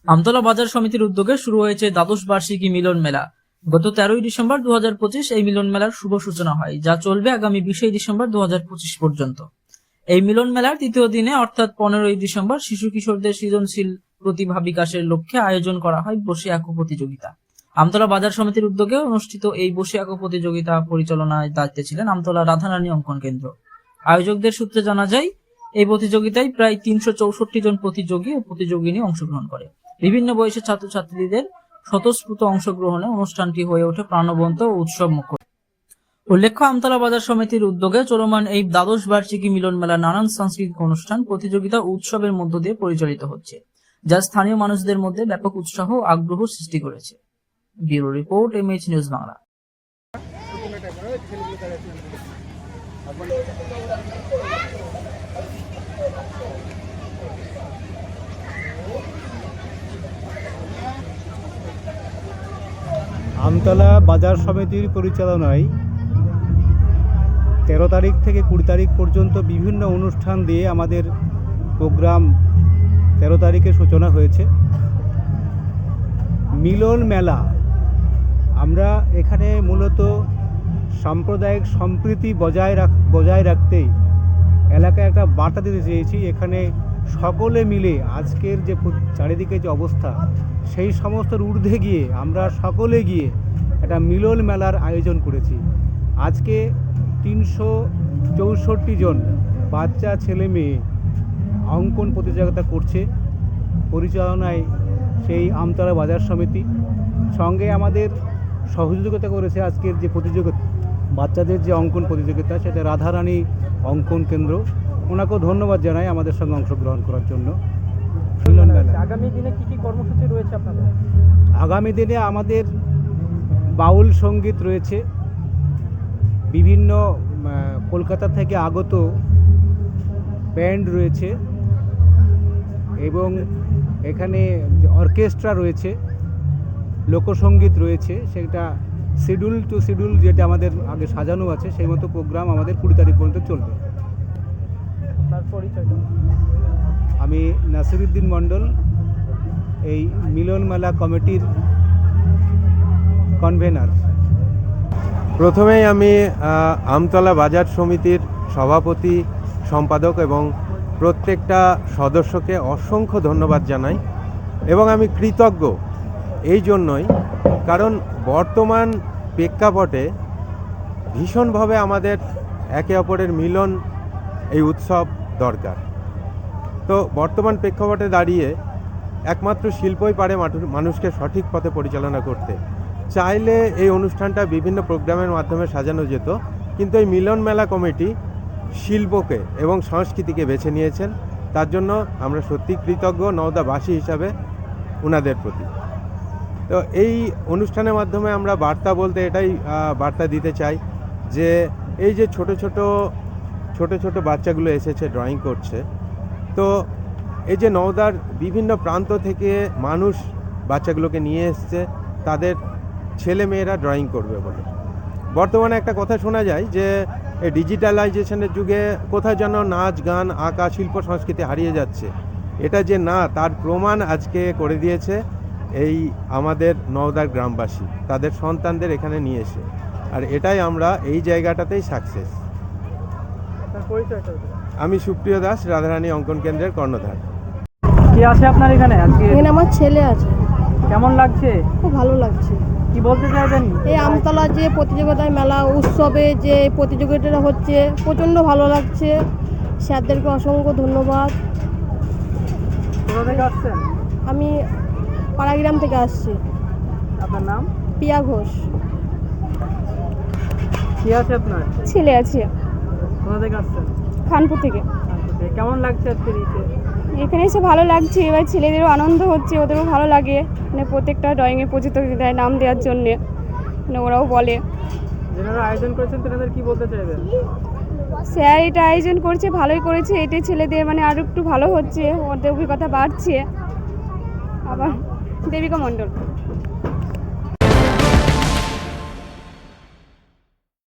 আমতলা বাজার সমিতির উদ্যোগে শুরু হয়েছে দ্বাদশ বার্ষিকী মিলন মেলা। গত 13ই ডিসেম্বর 2025 এই মিলন মেলার শুভ সূচনা হয়, যা চলবে আগামী 20 ডিসেম্বর 2025 পর্যন্ত। এই মিলন মেলার তৃতীয় দিনে অর্থাৎ 15ই ডিসেম্বর শিশু কিশোরদের সৃজনশীল প্রতিভা বিকাশের লক্ষ্যে আয়োজন করা হয় বসে আঁকো প্রতিযোগিতা। আমতলা বাজার সমিতির উদ্যোগে অনুষ্ঠিত এই বসে আঁকো প্রতিযোগিতা পরিচালনায় দায়িত্বে ছিলেন আমতলা রাধারানী অঙ্কন কেন্দ্র। আয়োজকদের সূত্রে জানা যায়, এই প্রতিযোগিতায় প্রায় 364 জন প্রতিযোগী ও প্রতিযোগিনী অংশগ্রহণ করে। বিভিন্ন বয়সের ছাত্রছাত্রীদের স্বতঃস্ফূর্ত অংশগ্রহণে অনুষ্ঠানটি হয়ে ওঠে প্রাণবন্ত ও উৎসব মুখর। উল্লেখ্য, আমতলা বাজার সমিতির উদ্যোগে চলমান এই দ্বাদশ বার্ষিকী মিলন মেলা নানান সাংস্কৃতিক অনুষ্ঠান, প্রতিযোগিতা ও উৎসবের মধ্য দিয়ে পরিচালিত হচ্ছে, যা স্থানীয় মানুষদের মধ্যে ব্যাপক উৎসাহ ও আগ্রহ সৃষ্টি করেছে। Bureau report, MH news Bangla. Amtala বাজার সমিতির পরিচালনায় 13 তারিখ থেকে 20 তারিখ পর্যন্ত বিভিন্ন অনুষ্ঠান দিয়ে আমাদের প্রোগ্রাম 13 তারিখে সূচনা হয়েছে। মিলন মেলা, আমরা এখানে মূলত সাম্প্রদায়িক সম্প্রীতি বজায় রাখতেই এলাকায় একটা বার্তা দিতে চেয়েছি। এখানে সকলে মিলে আজকের যে চারিদিকে যে অবস্থা, সেই সমস্ত ঊর্ধ্বে গিয়ে আমরা সকলে গিয়ে একটা মিলন মেলার আয়োজন করেছি। আজকে 364 জন বাচ্চা ছেলে মেয়ে অঙ্কন প্রতিযোগিতা করছে, পরিচালনায় সেই আমতলা বাজার সমিতি। সঙ্গে আমাদের সহযোগিতা করেছে আজকের যে প্রতিযোগিতা, বাচ্চাদের যে অঙ্কন প্রতিযোগিতা, সেটা রাধারানী অঙ্কন কেন্দ্র। ওনাকেও ধন্যবাদ জানাই আমাদের সঙ্গে অংশগ্রহণ করার জন্য। আগামী দিনে কি কি কর্মসূচি রয়েছে আপনাদের? আগামী দিনে আমাদের বাউল সঙ্গীত রয়েছে, বিভিন্ন কলকাতা থেকে আগত ব্যান্ড রয়েছে এবং এখানে অর্কেস্ট্রা রয়েছে, লোকসঙ্গীত রয়েছে। সেটা শিডিউল টু শিডিউল যেটা আমাদের আগে সাজানো আছে, সেই মতো প্রোগ্রাম আমাদের 20 তারিখ পর্যন্ত চলবে। আপনার পরিচয়টা? আমি নাসিরউদ্দিন মণ্ডল, এই মিলন মেলা কমিটির কনভেনার। প্রথমেই আমি আমতলা বাজার সমিতির সভাপতি, সম্পাদক এবং প্রত্যেকটা সদস্যকে অসংখ্য ধন্যবাদ জানাই এবং আমি কৃতজ্ঞ এই জন্যই, কারণ বর্তমান প্রেক্ষাপটে ভীষণভাবে আমাদের একে অপরের মিলন, এই উৎসব দরকার। তো বর্তমান প্রেক্ষাপটে দাঁড়িয়ে একমাত্র শিল্পই পারে মানুষকে সঠিক পথে পরিচালনা করতে। চাইলে এই অনুষ্ঠানটা বিভিন্ন প্রোগ্রামের মাধ্যমে সাজানো যেত, কিন্তু এই মিলন মেলা কমিটি শিল্পকে এবং সংস্কৃতিকে বেছে নিয়েছেন। তার জন্য আমরা সত্যি কৃতজ্ঞ নওদাবাসী হিসাবে ওনাদের প্রতি। তো এই অনুষ্ঠানের মাধ্যমে আমরা বার্তা বলতে এটাই বার্তা দিতে চাই যে এই যে ছোট ছোট বাচ্চাগুলো এসেছে ড্রয়িং করছে, তো এই যে নওদার বিভিন্ন প্রান্ত থেকে মানুষ বাচ্চাগুলোকে নিয়ে এসছে তাদের ছেলে মেয়েরা ড্রয়িং করবে বলে। বর্তমানে একটা কথা শোনা যায় যে এই ডিজিটালাইজেশনের যুগে কোথায় যেন নাচ, গান, আঁকা, শিল্প সংস্কৃতি হারিয়ে যাচ্ছে। এটা যে না, তার প্রমাণ আজকে করে দিয়েছে এই আমাদের নওদার গ্রামবাসী তাদের সন্তানদের এখানে নিয়ে এসে। আর এটাই আমরা এই জায়গাটাতেই সাকসেস। আমি সুপ্রিয় দাস, রাধারানী অঙ্কন কেন্দ্রের কর্ণধার। কে আছে আপনার এখানে আজকে? এখানে আমার ছেলে আছে। কেমন লাগছে? খুব ভালো লাগছে। কি বলতে চাইবেন? এই আমতলা যে প্রতিযোগিতায় মেলা উৎসবে যে প্রতিযোগিতাটা হচ্ছে, প্রচণ্ড ভালো লাগছে। স্যারদেরকে অসংখ্য ধন্যবাদ। কোথা থেকে আসছেন? আমি পাড়াগ্রাম থেকে আসছি। আপনার নাম? পিয়া ঘোষ। কি আছে আপনার? ছেলে আছে। কোথা থেকে আসছেন? খানপুর থেকে। কেমন লাগছে আজকের এখানে এসে ভালো লাগছে। এবার ছেলেদেরও আনন্দ হচ্ছে, ওদেরও ভালো লাগে। মানে প্রত্যেকটা ড্রয়িংয়ের প্রতিযোগিতায় নাম দেওয়ার জন্যে মানে ওরাও বলে। যারা আয়োজন করেছেন তাদের কি বলতে চাইবেন? স্যার এটা আয়োজন করছে, ভালোই করেছে। এটাই ছেলেদের মানে আরও একটু ভালো হচ্ছে, ওদের অভিজ্ঞতা বাড়ছে। আবার দেবিকা মণ্ডল।